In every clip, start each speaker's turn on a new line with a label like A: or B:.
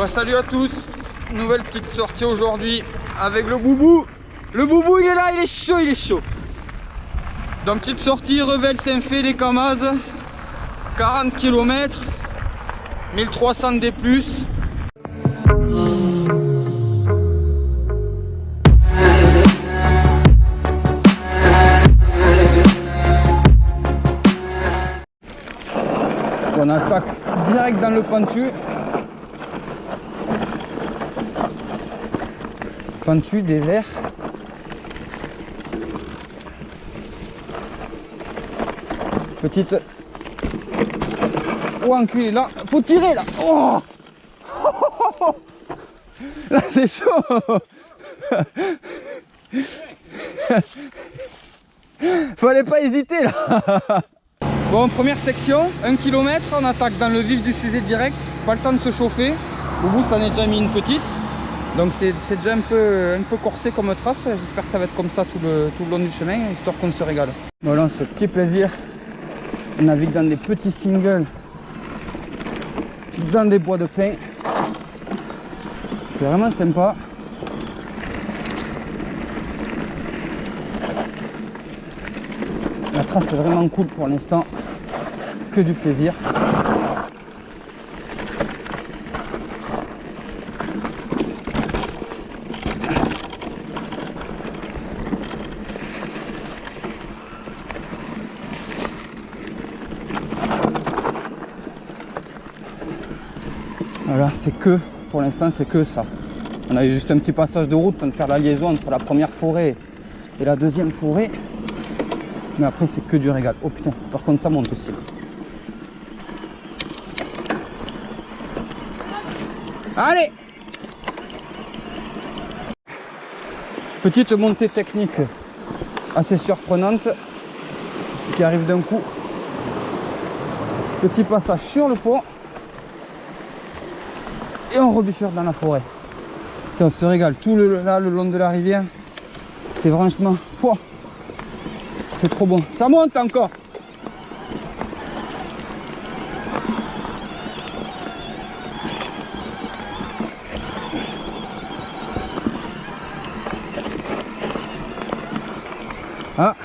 A: Bah, salut à tous, nouvelle petite sortie aujourd'hui avec le boubou. Le boubou il est là, il est chaud, il est chaud. Donc petite sortie Revel Saint-Fé les Camazes, 40 km, 1300 D+. On attaque direct dans le pentu. Pentu des verts. Petite. Oh enculé là. Faut tirer là. Oh là c'est chaud. Fallait pas hésiter là. Bon, première section, 1 km, on attaque dans le vif du sujet direct, pas le temps de se chauffer. Au bout, ça en est déjà mis une petite, donc c'est déjà un peu corsé comme trace. J'espère que ça va être comme ça tout le long du chemin, histoire qu'on se régale. Voilà, ce petit plaisir, on navigue dans des petits singles, dans des bois de pin. C'est vraiment sympa. La trace est vraiment cool pour l'instant, que du plaisir. Voilà, c'est que, pour l'instant c'est que ça. On a eu juste un petit passage de route, de faire la liaison entre la première forêt et la deuxième forêt. Mais après c'est que du régal. Oh putain, par contre ça monte aussi. Allez! Petite montée technique assez surprenante qui arrive d'un coup. Petit passage sur le pont. Et on rebifurque dans la forêt. Putain, on se régale tout le long de la rivière. C'est franchement... Oh, c'est trop bon. Ça monte encore. Ah.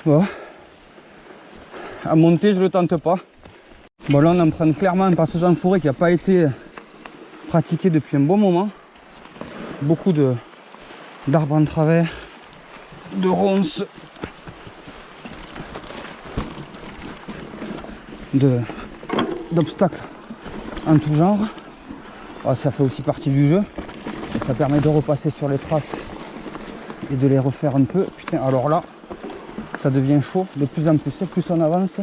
A: Bon. À monter, je le tente pas. Bon, là, on emprunte clairement un passage en forêt qui n'a pas été pratiqué depuis un bon moment. Beaucoup d'arbres en travers, de ronces, d'obstacles en tout genre. Oh, ça fait aussi partie du jeu. Et ça permet de repasser sur les traces et de les refaire un peu. Putain, alors là, ça devient chaud de plus en plus. Plus on avance,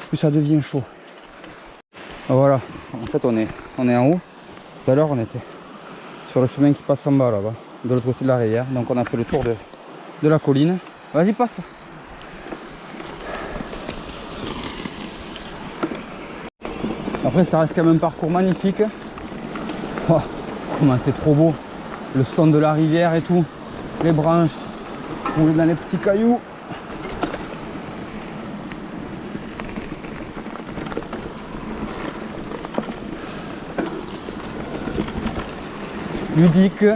A: plus ça devient chaud. Voilà, en fait on est en haut. Tout à l'heure on était sur le chemin qui passe en bas là-bas, de l'autre côté de la rivière. Donc on a fait le tour de la colline. Vas-y, passe. Après ça reste quand même un parcours magnifique. Oh, comment c'est trop beau. Le son de la rivière et tout. Les branches, rouler dans les petits cailloux. Ludique,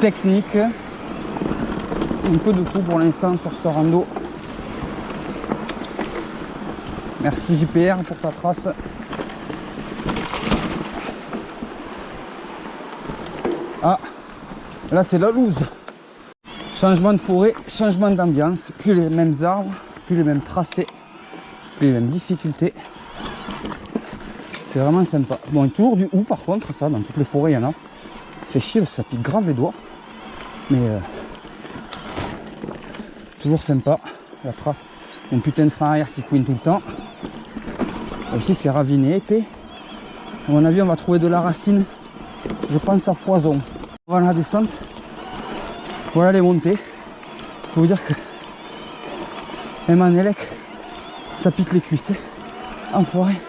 A: technique, un peu de tout pour l'instant sur ce rando. Merci JPR pour ta trace. Ah, là c'est la loose. Changement de forêt, changement d'ambiance, plus les mêmes arbres, plus les mêmes tracés, plus les mêmes difficultés. C'est vraiment sympa. Bon, toujours du hou par contre, ça, dans toutes les forêts il y en a. Fait chier, ça pique grave les doigts, mais toujours sympa. La trace, un putain de frein arrière qui couine tout le temps. Là aussi c'est raviné, épais. À mon avis on va trouver de la racine, je pense à foison. Voilà la descente, voilà les montées. Faut vous dire que même en élec ça pique les cuisses en forêt.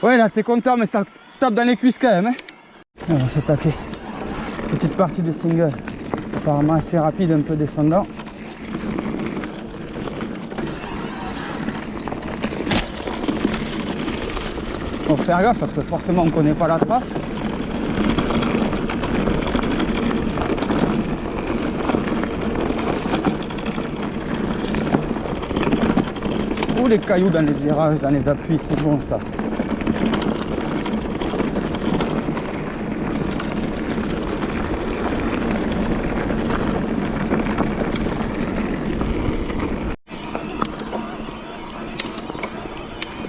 A: Ouais là t'es content mais ça tape dans les cuisses quand même hein. On va s'attaquer. Petite partie de single, apparemment assez rapide, un peu descendant. Donc faire gaffe parce que forcément on connaît pas la trace. Ou les cailloux dans les virages, dans les appuis, c'est bon ça.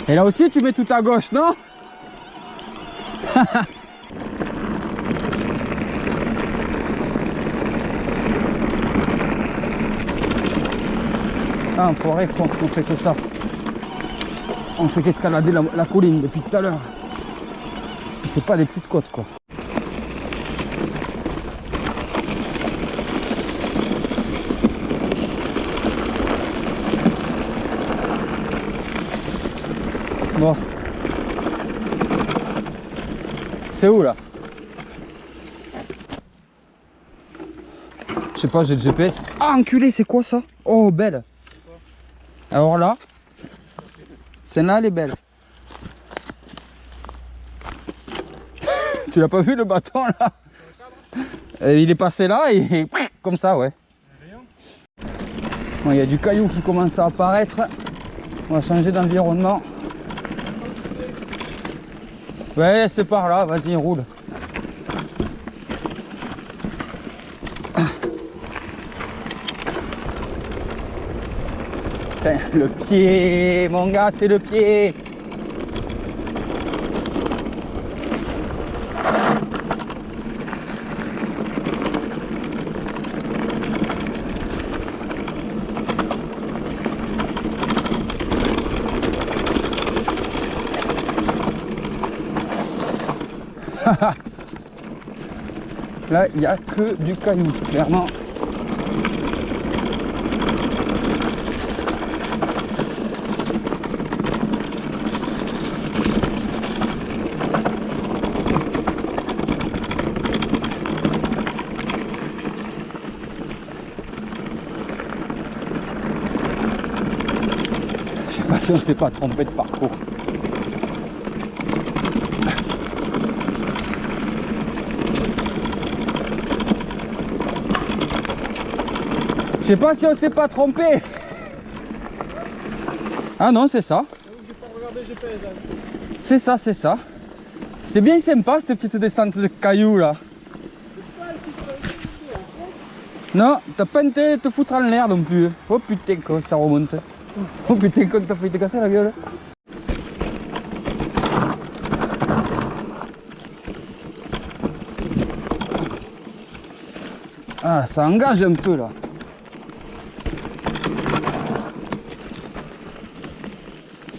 A: Et là aussi tu mets tout à gauche, non? Ah, en forêt, on fait que ça. On fait qu'escalader la colline depuis tout à l'heure. C'est pas des petites côtes quoi. Bon. C'est où là? Je sais pas, j'ai le GPS. Ah enculé, c'est quoi ça? Oh belle. Alors là, celle-là elle est belle. Tu l'as pas vu le bâton là? Il est passé là et comme ça ouais. Bon, il y a du caillou qui commence à apparaître. On va changer d'environnement. Ouais, c'est par là, vas-y, roule. Putain, le pied, mon gars, c'est le pied. Là, il n'y a que du caillou, clairement. Je sais pas si on s'est pas trompé de parcours. Je sais pas si on s'est pas trompé. Ah non, c'est ça. C'est ça, c'est ça. C'est bien sympa cette petite descente de cailloux là. Non, t'as pas intérêt de te foutre en l'air non plus. Oh putain, quand ça remonte. Oh putain, quand t'as failli te casser la gueule. Ah, ça engage un peu là.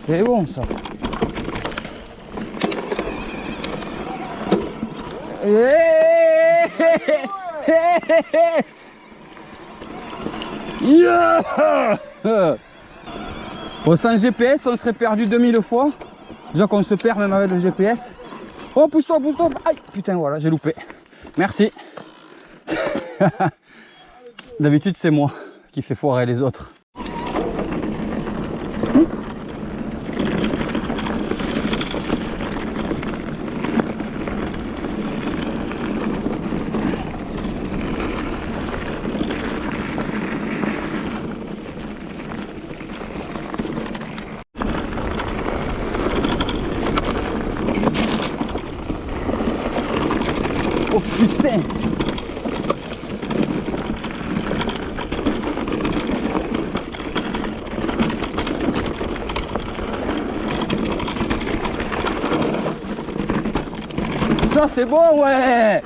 A: C'est bon ça. Yeah. Bon, sans GPS, on serait perdu 2000 fois. Déjà qu'on se perd même avec le GPS. Oh, pousse-toi, pousse-toi. Aïe, putain, voilà, j'ai loupé. Merci. D'habitude, c'est moi qui fais foirer les autres. Oh putain! Ça c'est bon, ouais!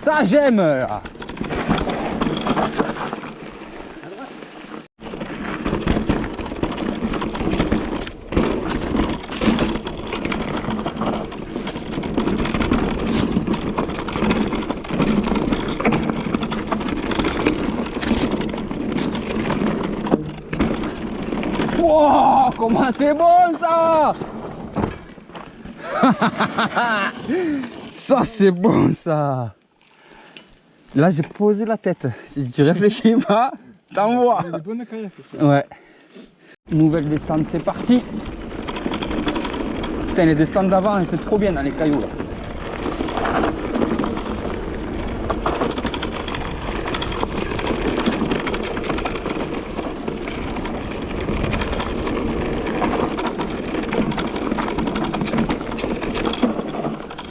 A: Ça j'aime là! Wow, comment c'est bon ça! Ça c'est bon ça! Là j'ai posé la tête, tu réfléchis pas, t'envoies! Ouais. Nouvelle descente, c'est parti! Putain, les descentes d'avant, elles étaient trop bien dans les cailloux là.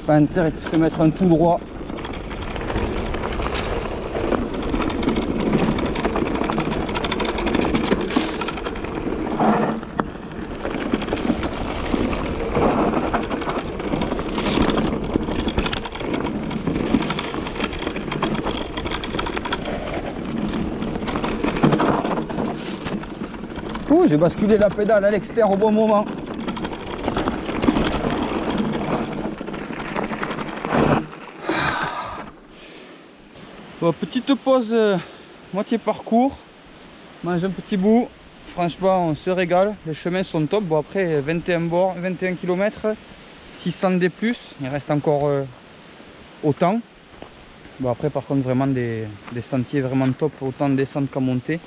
A: Pas intérêt de se mettre un tout droit. Ouh, j'ai basculé la pédale à l'extérieur au bon moment. Bon, petite pause, moitié parcours, mange un petit bout. Franchement, on se régale, les chemins sont top. Bon, après 21 km, 600 D+, il reste encore autant. Bon, après par contre vraiment des sentiers vraiment top, autant de descente qu'à monter.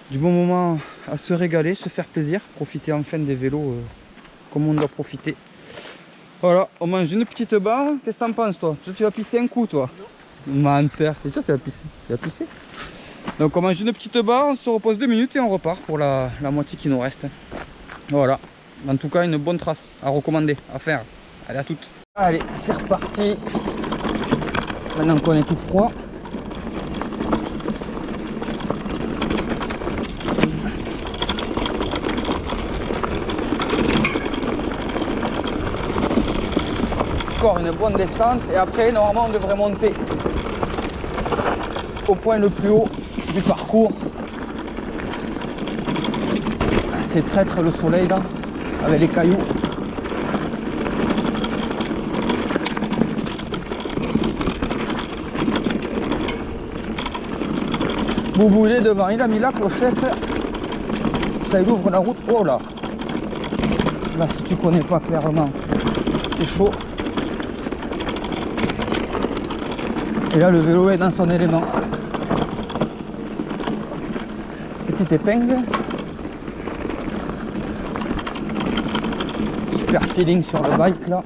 A: Du bon moment à se régaler, se faire plaisir, profiter enfin des vélos comme on doit profiter. Voilà, on mange une petite barre. Qu'est-ce que t'en penses toi? Tu vas pisser un coup toi? Menteur, c'est sûr que tu vas pisser. Tu vas pisser. Donc on mange une petite barre, on se repose 2 minutes et on repart pour la moitié qui nous reste. Voilà, en tout cas une bonne trace à recommander, à faire. Allez, à toutes. Allez, c'est reparti. Maintenant qu'on est tout froid. Encore une bonne descente et après normalement on devrait monter au point le plus haut du parcours. C'est traître le soleil là avec les cailloux. Boubou il est devant, il a mis la clochette. Ça il ouvre la route. Oh là. Là si tu connais pas clairement, c'est chaud. Et là le vélo est dans son élément. Petite épingle. Super feeling sur le bike là.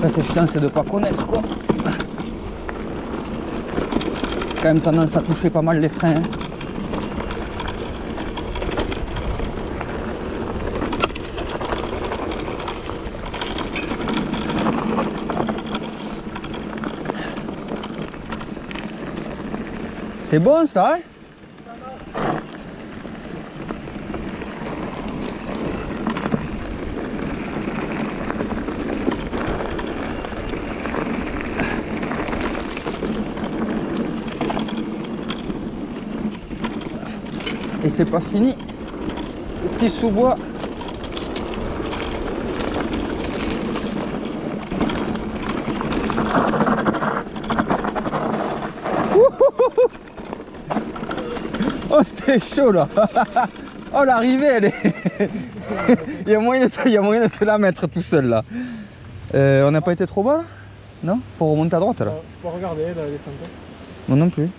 A: Là c'est chiant, c'est de pas connaître quoi. Quand même tendance à toucher pas mal les freins. Hein. C'est bon ça, hein? Et c'est pas fini. Petit sous-bois. Oh c'était chaud là. Oh l'arrivée elle est... il y a moyen de te la mettre tout seul là. On n'a pas été trop bas là? Non? Faut remonter à droite là.
B: Je peux regarder la descente.
A: Moi non plus.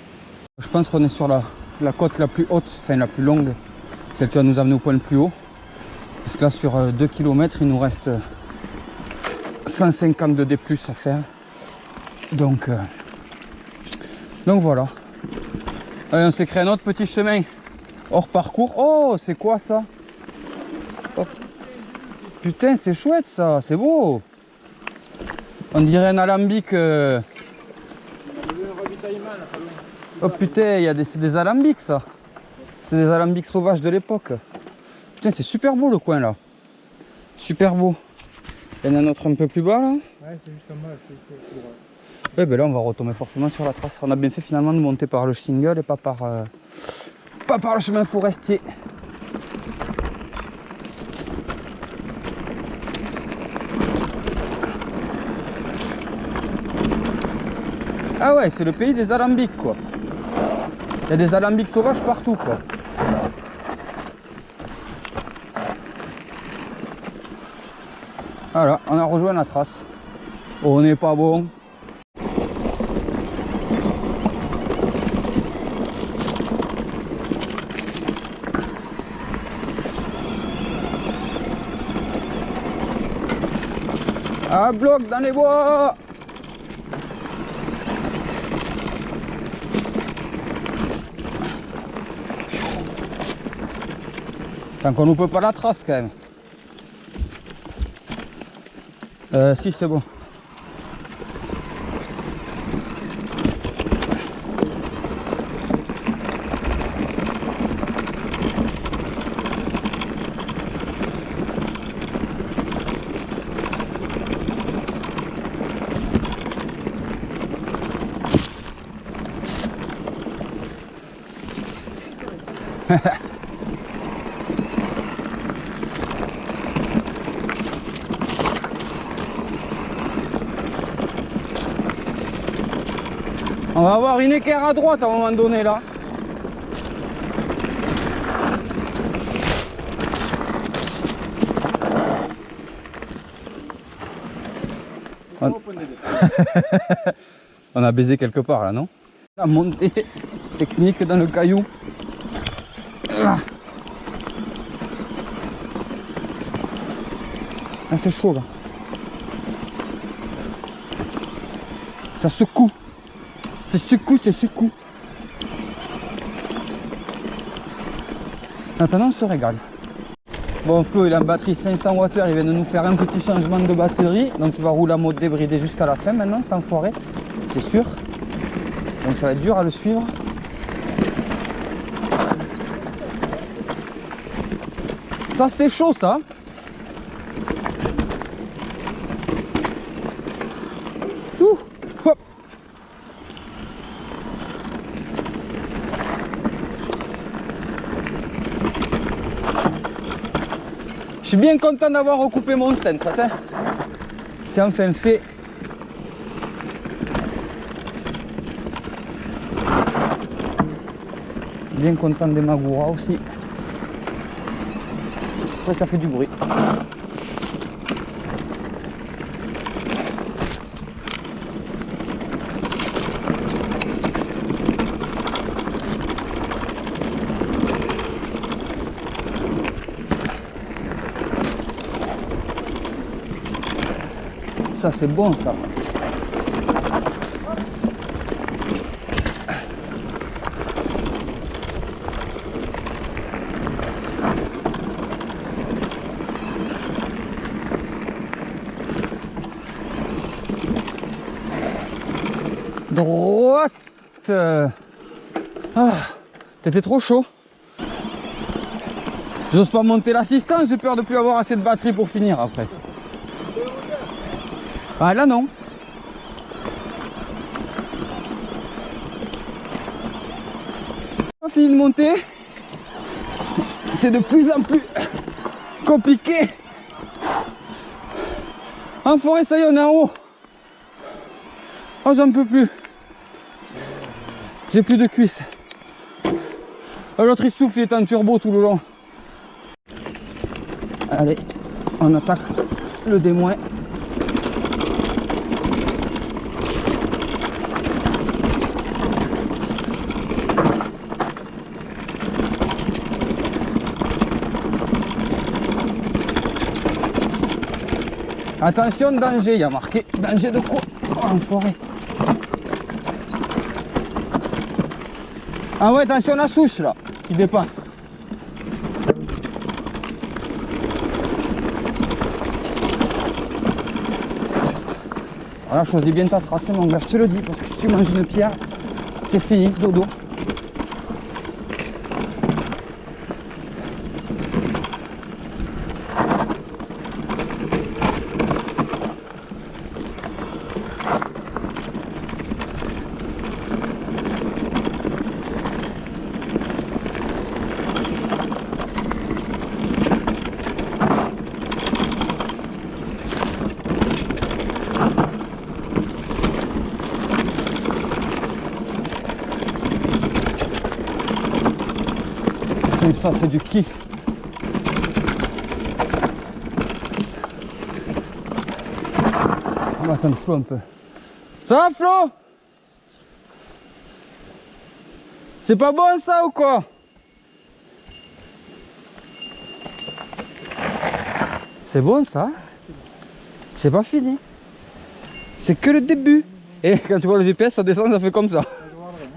A: Je pense qu'on est sur la côte la plus haute, enfin la plus longue. Celle qui va nous amener au point le plus haut. Parce que là sur 2 km il nous reste 152 D+ à faire. Donc voilà. Allez, on s'est créé un autre petit chemin hors parcours. Oh, c'est quoi ça? Oh. Putain, c'est chouette ça, c'est beau. On dirait un alambic. Oh putain, il y a des alambics ça. C'est des alambics sauvages de l'époque. Putain, c'est super beau le coin là. Super beau. Il y en a un autre un peu plus bas là.
B: Ouais, c'est juste en bas.
A: Ouais, ben là on va retomber forcément sur la trace. On a bien fait finalement de monter par le shingle et pas par le chemin forestier. Ah ouais, c'est le pays des alambics quoi. Il y a des alambics sauvages partout quoi. Voilà, on a rejoint la trace. Oh, on n'est pas bon. Ça bloque dans les bois. Tant qu'on ne peut pas la trace quand même. Si c'est bon. On va avoir une équerre à droite à un moment donné là. On a baisé quelque part là, non? La montée technique dans le caillou. Là c'est chaud là. Ça secoue. C'est secoue, c'est secoue. Maintenant on se régale. Bon, Flo il a une batterie 500 Wh, il vient de nous faire un petit changement de batterie. Donc il va rouler en mode débridé jusqu'à la fin maintenant, c'est enfoiré. C'est sûr. Donc ça va être dur à le suivre. Ça c'était chaud ça. Ouh, hop. Je suis bien content d'avoir recoupé mon centre. Hein. C'est enfin fait. Bien content des Magura aussi. Après ça fait du bruit. Ça c'est bon ça. Droite. Ah, t'étais trop chaud. J'ose pas monter l'assistance, j'ai peur de plus avoir assez de batterie pour finir après. Ah là non. On a fini de monter. C'est de plus en plus compliqué. En forêt, ça y est, on est en haut. Oh, j'en peux plus. J'ai plus de cuisses. L'autre il souffle, il est en turbo tout le long. Allez, on attaque le démoin. Attention, danger, il y a marqué danger de quoi? Oh, en forêt. Ah ouais, attention la souche là, qui dépasse. Voilà, choisis bien ta trace, mon gars, je te le dis, parce que si tu manges une pierre, c'est fini, dodo. Ça c'est du kiff. On va attendre Flo un peu. Ça va Flo? C'est pas bon ça ou quoi? C'est bon ça? C'est pas fini. C'est que le début. Et quand tu vois le GPS, ça descend, ça fait comme ça.
B: Je regarderai, hein.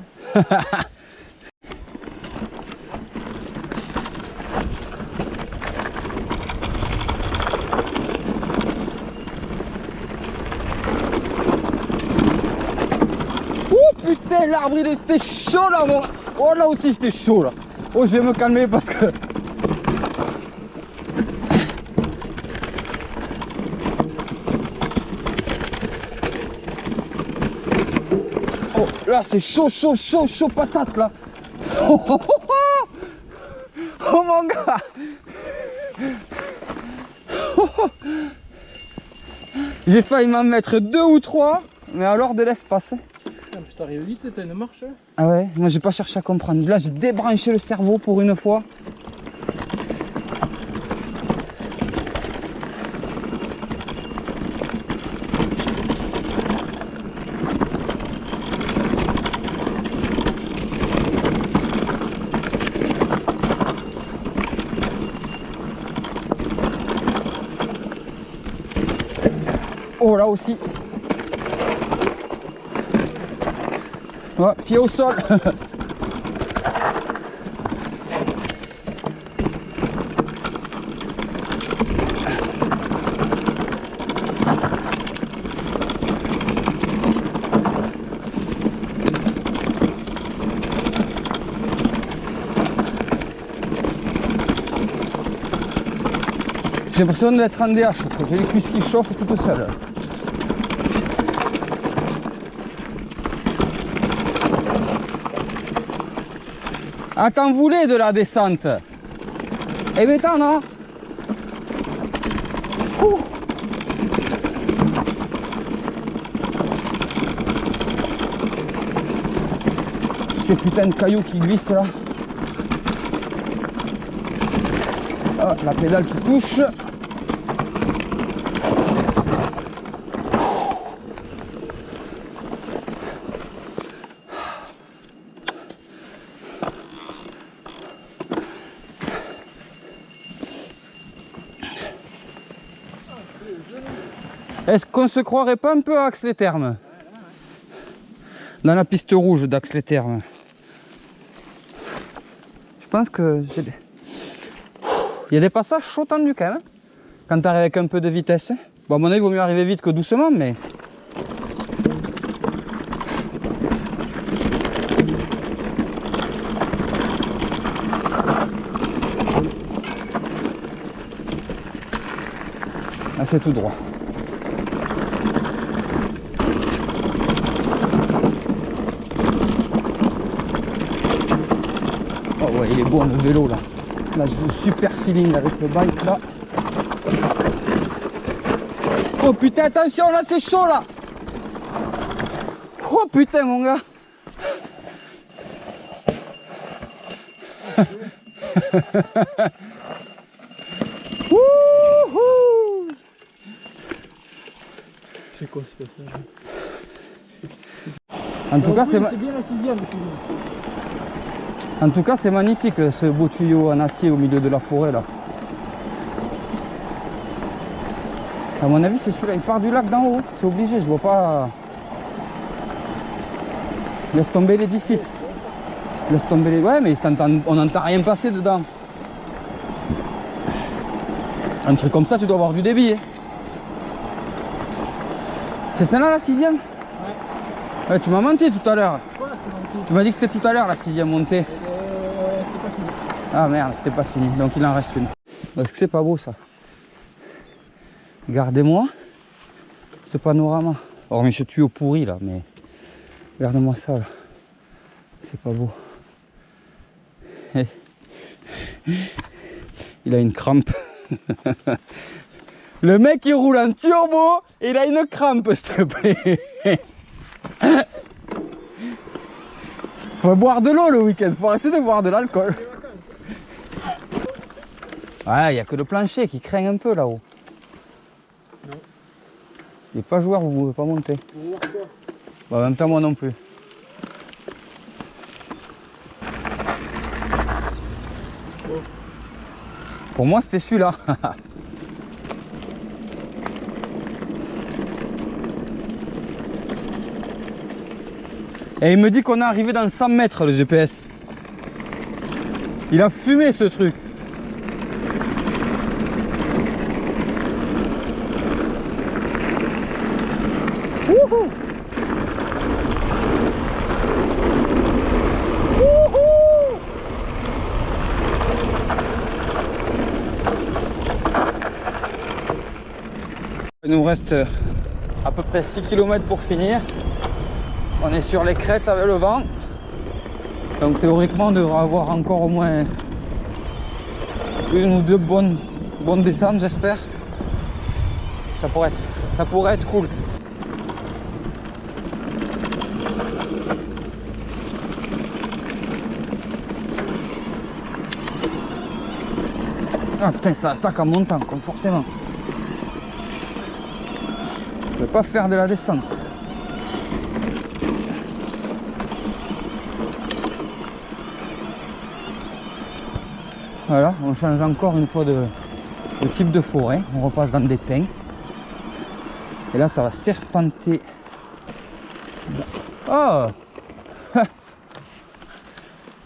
A: Oh putain, l'arbre il était chaud là, mon... Oh là aussi c'était chaud là. Oh, je vais me calmer parce que... Oh là c'est chaud, chaud, chaud, chaud patate là. Oh, oh, oh, oh. Oh mon gars. Oh, oh. J'ai failli m'en mettre 2 ou 3, mais alors de l'espace.
B: Putain, mais je t'arrive vite, t'as une marche. Hein.
A: Ah ouais, moi j'ai pas cherché à comprendre. Là j'ai débranché le cerveau pour une fois. Oh là aussi. Ouais, pied au sol. J'ai l'impression d'être en DH, j'ai les cuisses qui chauffent toutes seules. Ah, t'en voulais de la descente? Eh ben t'en as. Ouh. Ces putains de cailloux qui glissent là. Ah, la pédale qui touche. Est-ce qu'on se croirait pas un peu à Axe-les-Thermes? Dans la piste rouge d'Axe-les-Thermes. Je pense que il y a des passages chauds tendus quand même. Quand tu arrives avec un peu de vitesse. Bon, à mon avis, il vaut mieux arriver vite que doucement, mais... Ah, c'est tout droit. Oh ouais, il est beau le vélo là. Là, j'ai un super feeling avec le bike là. Oh putain, attention, là c'est chaud là. Oh putain mon gars. Wouhou.
B: C'est quoi ce passage?
A: En tout cas,
B: c'est bien la 6ème.
A: En tout cas, c'est magnifique ce beau tuyau en acier au milieu de la forêt là. À mon avis, c'est celui-là, il part du lac d'en haut, c'est obligé, je vois pas. Laisse tomber l'édifice. Laisse tomber les. Ouais, mais on n'entend rien passer dedans. Un truc comme ça, tu dois avoir du débit. Hein. C'est celle-là la 6ème?
B: Ouais.
A: Ouais, tu m'as menti tout à l'heure.
B: Quoi, c'est menti?
A: Tu m'as dit que c'était tout à l'heure la 6ème montée.
B: C'est pas fini.
A: Ah merde, c'était pas fini, donc il en reste une. Est-ce que c'est pas beau ça? Regardez-moi ce panorama. Hormis ce tuyau pourri là, mais regardez-moi ça là. C'est pas beau. Eh. Il a une crampe. Le mec il roule en turbo et il a une crampe, s'il te plaît. Faut boire de l'eau le week-end, faut arrêter de boire de l'alcool. Ouais, il n'y a que le plancher qui craint un peu là-haut.
B: Non.
A: Il n'est pas joueur, vous ne pouvez pas monter. Bah, en même temps, moi non plus.
B: Oh.
A: Pour moi, c'était celui-là. Et il me dit qu'on est arrivé dans 100 mètres le GPS. Il a fumé ce truc. Wouhou! Wouhou! Il nous reste à peu près 6 km pour finir. On est sur les crêtes avec le vent. Donc théoriquement on devrait avoir encore au moins une ou deux bonnes descentes, j'espère. Ça pourrait être cool. Ah putain, ça attaque en montant, comme forcément. Je ne peux pas faire de la descente. Voilà, on change encore une fois de type de forêt. On repasse dans des pins. Et là, ça va serpenter. Oh!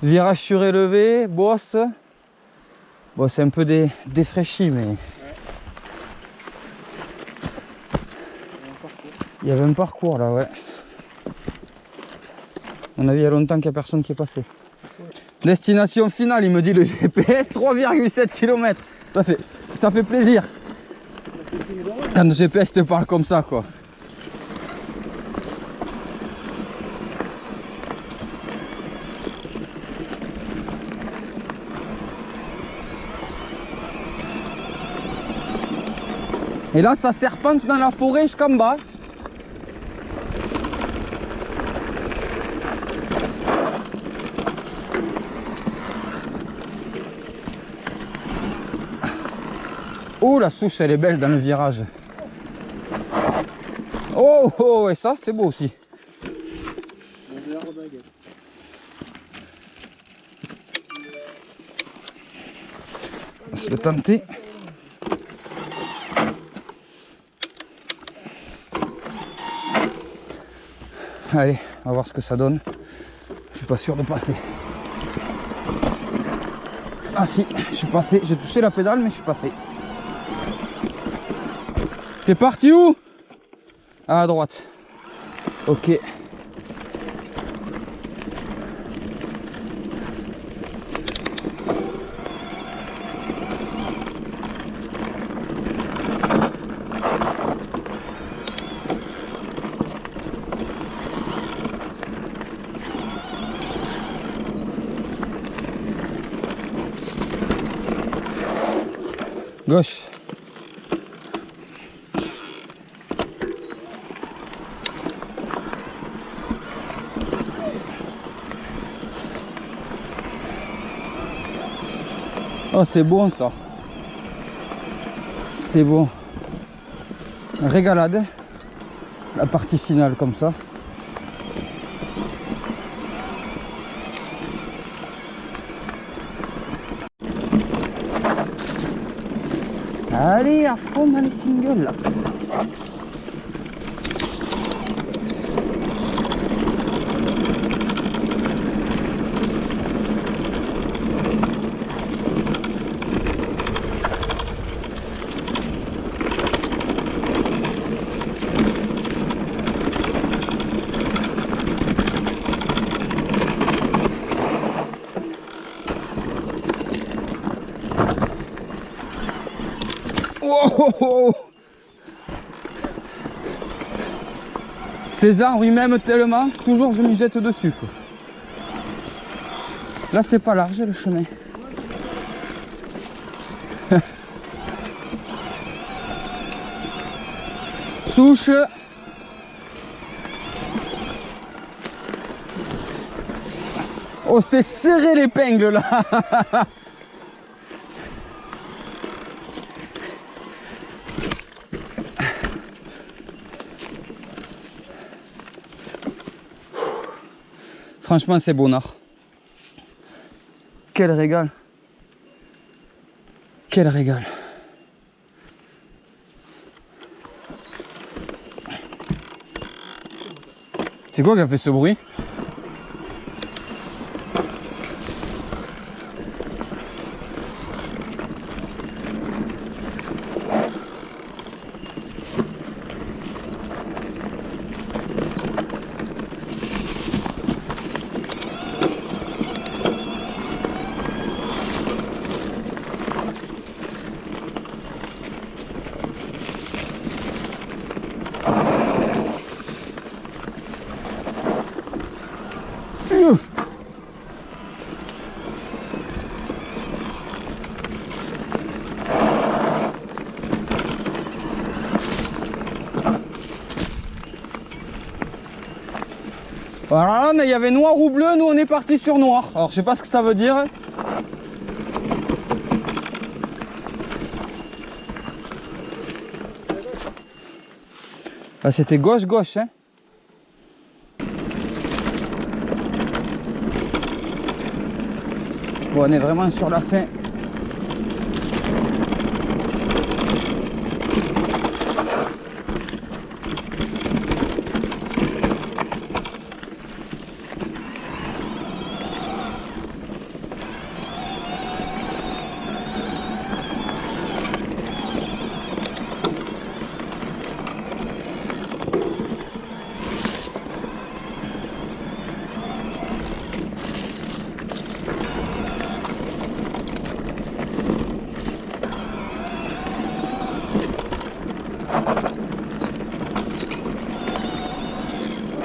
A: Virage surélevé, bosse. Bon, c'est un peu défraîchi, mais... Il y avait un parcours là, ouais. À mon avis, il y a longtemps qu'il n'y a personne qui est passé. Destination finale, il me dit le GPS, 3,7 km. Ça fait plaisir. Quand le GPS te parle comme ça, quoi. Et là, ça serpente dans la forêt jusqu'en bas. Oh, la souche, elle est belle dans le virage. Oh, oh, et ça, c'était beau aussi. On va se le tenter. Allez, on va voir ce que ça donne. Je suis pas sûr de passer. Ah si, je suis passé. J'ai touché la pédale, mais je suis passé. T'es parti où? À droite. Ok. Gauche. Oh, c'est bon ça. C'est bon. Régalade. La partie finale comme ça. Allez, à fond dans les singles là. Oh, oh, oh. Ces arbres ils m'aiment tellement, toujours je m'y jette dessus quoi. Là c'est pas large le chemin. Souche. Oh, c'était serré l'épingle là. Franchement, c'est bonnard. Quel régal. Quel régal. C'est quoi qui a fait ce bruit? Alors là, il y avait noir ou bleu, nous on est parti sur noir. Alors je sais pas ce que ça veut dire. Là c'était gauche-gauche, hein. Bon, on est vraiment sur la fin.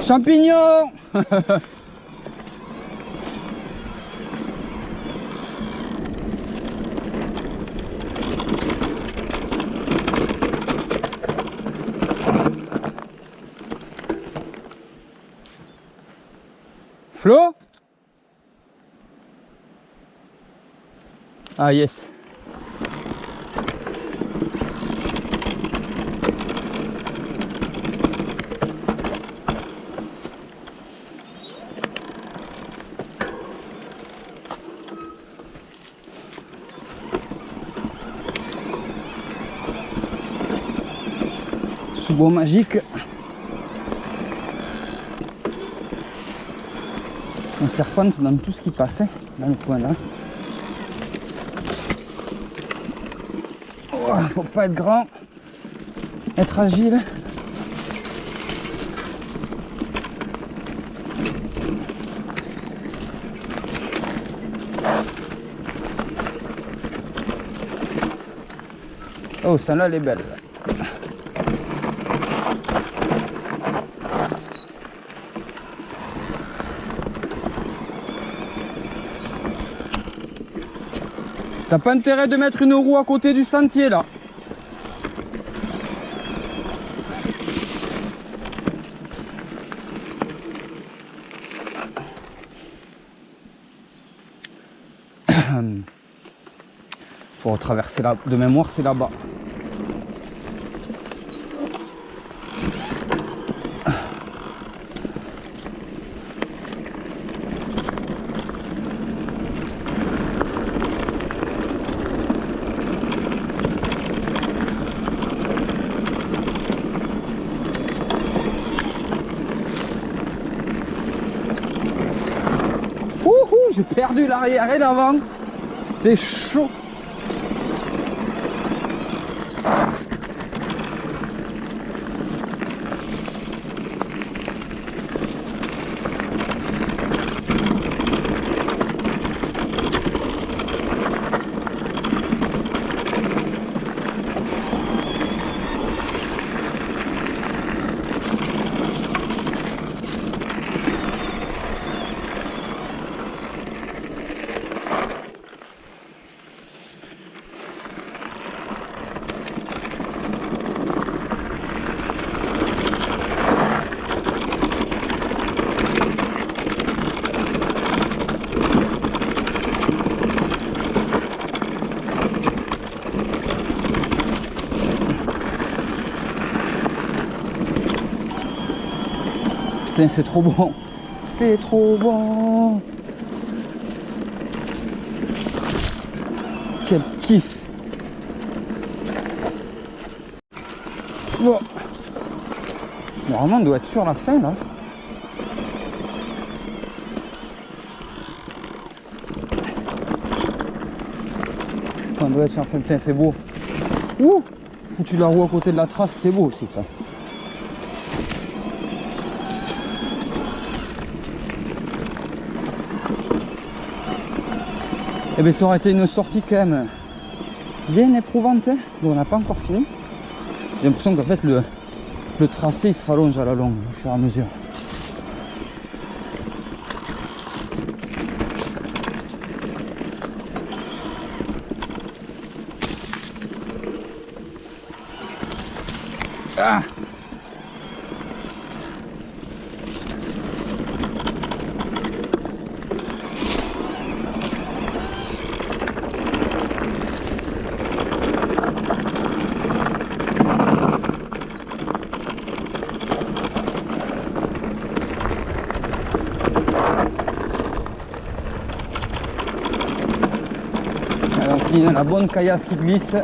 A: Champignons. Flo? Ah yes. Sous-bois magique. Un serpent dans tout ce qui passait dans le coin là. Oh, faut pas être grand, être agile. Oh, celle-là elle est belle. T'as pas intérêt de mettre une roue à côté du sentier là. Faut retraverser là. De mémoire c'est là-bas. J'ai perdu l'arrière et l'avant. C'était chaud. Putain, c'est trop bon. C'est trop bon. Quel kiff. Bon. Normalement, on doit être sur la fin là. On doit être sur la fin. Putain, c'est beau. Ouh. Foutu la roue à côté de la trace, c'est beau aussi ça. Eh bien ça aurait été une sortie quand même bien éprouvante, hein. Bon, on n'a pas encore fini. J'ai l'impression qu'en fait le tracé il se rallonge à la longue au fur et à mesure. Ah! racine, la bonne caillasse qui glisse.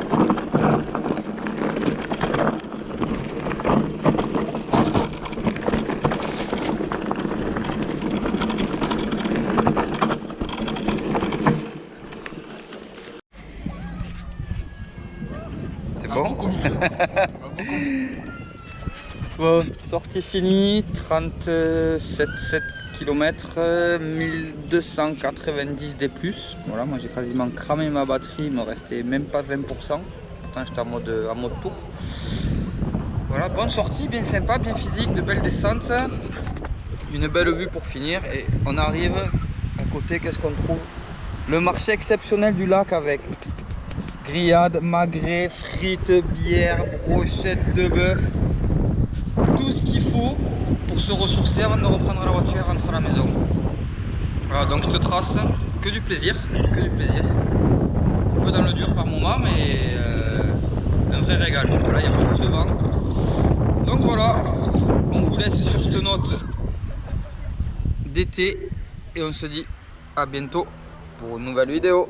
A: C'est bon? Bon, sortie finie, 37 km, 1290 D+. Voilà, moi j'ai quasiment cramé ma batterie, il me restait même pas 20%. Pourtant j'étais en mode tour. Voilà, bonne sortie, bien sympa, bien physique, de belles descentes. Une belle vue pour finir et on arrive à côté, qu'est-ce qu'on trouve? Le marché exceptionnel du lac avec grillades, magrets, frites, bières, brochettes de bœuf. Tout ce qu'il faut pour se ressourcer avant de reprendre la voiture et rentrer à la maison. Voilà, donc je te trace que du plaisir, que du plaisir. Un peu dans le dur par moment, mais un vrai régal. Voilà, il y a beaucoup de vent. Donc voilà, on vous laisse sur cette note d'été et on se dit à bientôt pour une nouvelle vidéo.